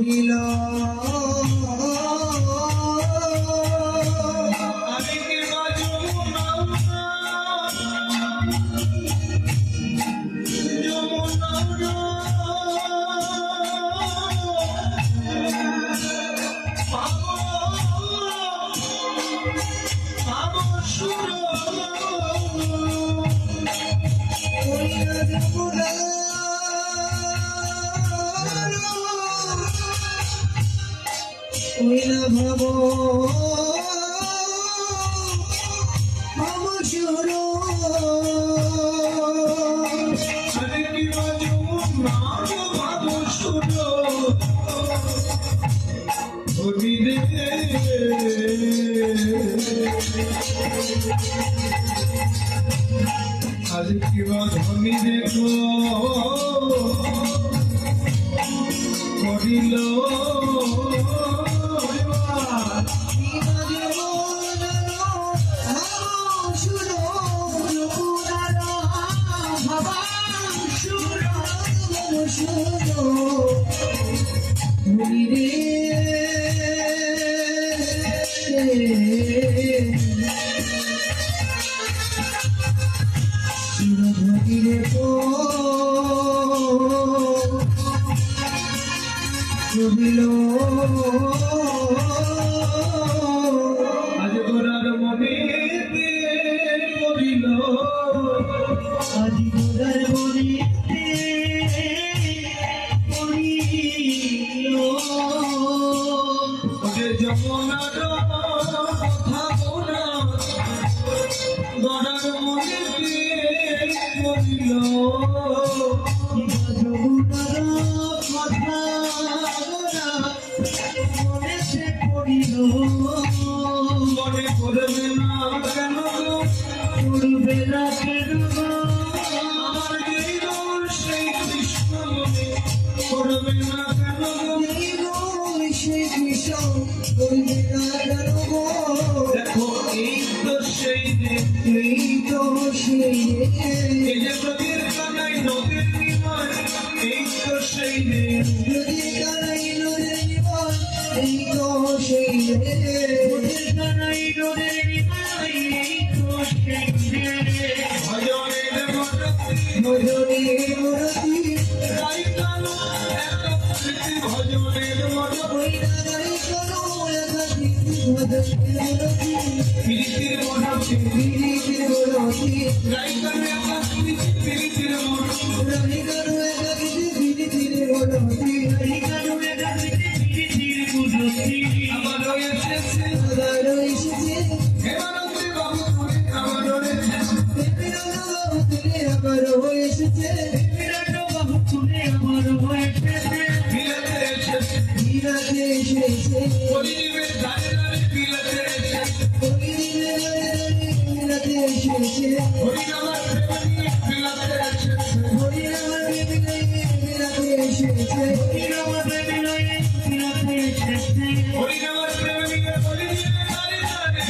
করিল ভাব আজ কিবা ধনী দেখো করিল আজ গোরার মনে করিল আজ গোরার মনে যমুনার কথা বলা গোরার মনে করিল মনে করবে না কেন করবে না কেন আমার সেই কৃষ্ণ মনে করবে না কেন সেই কৃষ্ণ করবে না কেন দেখো এই তো সেই এই তো সেই এই যে প্রতির কানাই নদীর নিমান এই তো সেই যদি কানাই নদীর নিমান এই তো সেই কানাই নদীর নিমান এই তো সেই ভজনের মূর্তি গাই কালো একটা স্মৃতি ভজনের প্রীতির মূর্তি গাই কালো একটা স্মৃতি প্রীতির আবার এসেছে হেমানন্দে বাবু আবার এসেছে বিলাতে এসেছে পরিজীবের ধারে ধারে বিলাতে এসেছে হরিনামার প্রেমে বিলাতে এসেছে হরিনামার প্রেমে পরিজীবের ধারে ধারে